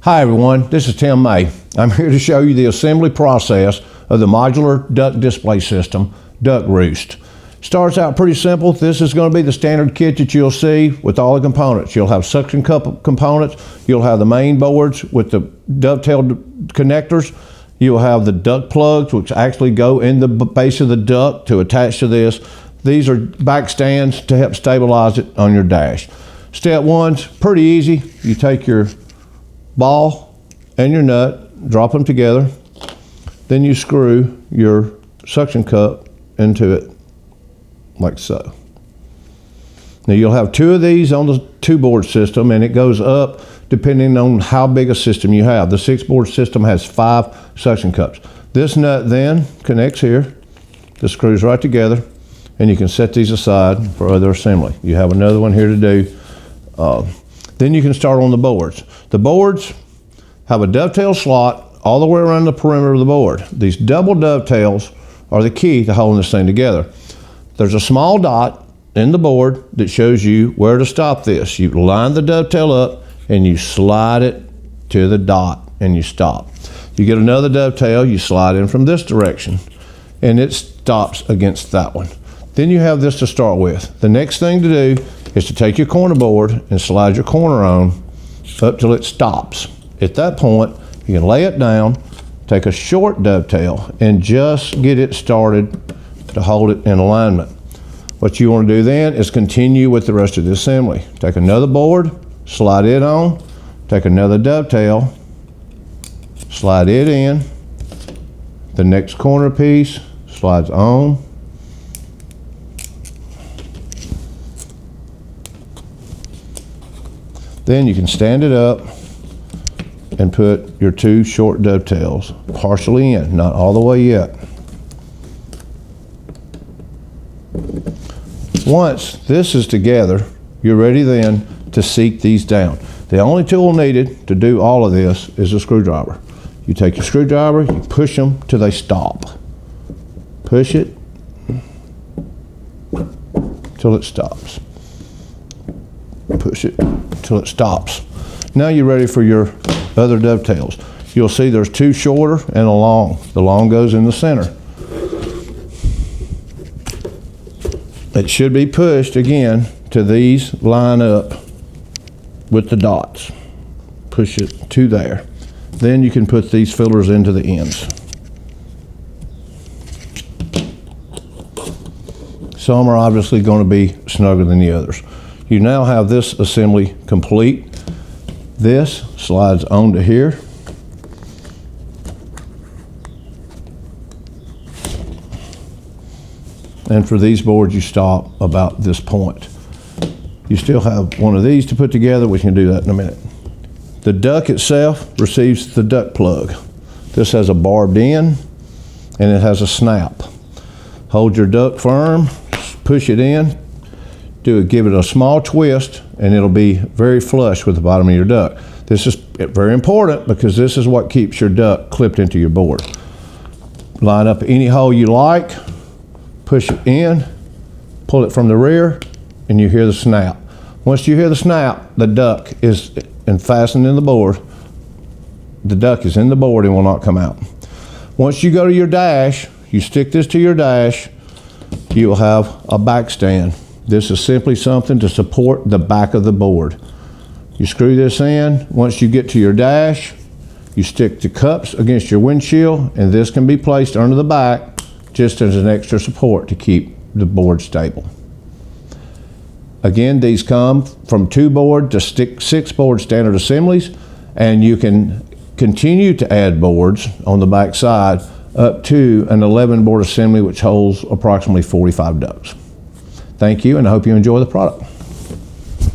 Hi everyone, this is Tim May. I'm here to show you the assembly process of the modular duct display system, Duct Roost. Starts out pretty simple. This is going to be the standard kit that you'll see with all the components. You'll have suction cup components, you'll have the main boards with the dovetail connectors, you'll have the duct plugs which actually go in the base of the duct to attach to this. These are back stands to help stabilize it on your dash. Step one's pretty easy. You take your ball and your nut, drop them together, then you screw your suction cup into it like so. Now you'll have two of these on the 2-board system, and it goes up depending on how big a system you have. The 6-board system has 5 suction cups. This nut then connects here, the screws right together, and you can set these aside for other assembly. You have another one here to do. Then you can start on the boards. The boards have a dovetail slot all the way around the perimeter of the board. These double dovetails are the key to holding this thing together. There's a small dot in the board that shows you where to stop this. You line the dovetail up and you slide it to the dot and you stop. You get another dovetail, you slide in from this direction and it stops against that one. Then you have this to start with. The next thing to do is to take your corner board and slide your corner on up till it stops. At that point, you can lay it down, take a short dovetail, and just get it started to hold it in alignment. What you want to do then is continue with the rest of the assembly. Take another board, slide it on, take another dovetail, slide it in, the next corner piece slides on, then you can stand it up and put your 2 short dovetails partially in, not all the way yet. Once this is together, you're ready then to seat these down. The only tool needed to do all of this is a screwdriver. You take your screwdriver, you push them till they stop. Push it till it stops. Push it till it stops. Now you're ready for your other dovetails. You'll see there's 2 shorter and a long. The long goes in the center. It should be pushed again to these line up with the dots. Push it to there. Then you can put these fillers into the ends. Some are obviously going to be snugger than the others. You now have this assembly complete. This slides onto here. And for these boards, you stop about this point. You still have one of these to put together. We can do that in a minute. The duct itself receives the duct plug. This has a barbed end and it has a snap. Hold your duct firm, push it in, give it a small twist, and it'll be very flush with the bottom of your duct. This is very important because this is what keeps your duct clipped into your board. Line up any hole you like, push it in, pull it from the rear, and you hear the snap. Once you hear the snap, the duct is fastened in the board. The duct is in the board and will not come out. Once you go to your dash, you stick this to your dash, you will have a back stand. This is simply something to support the back of the board. You screw this in. Once you get to your dash, you stick the cups against your windshield, and this can be placed under the back just as an extra support to keep the board stable. Again, these come from 2-board to 6-board standard assemblies, and you can continue to add boards on the back side up to an 11-board assembly which holds approximately 45 ducts. Thank you, and I hope you enjoy the product.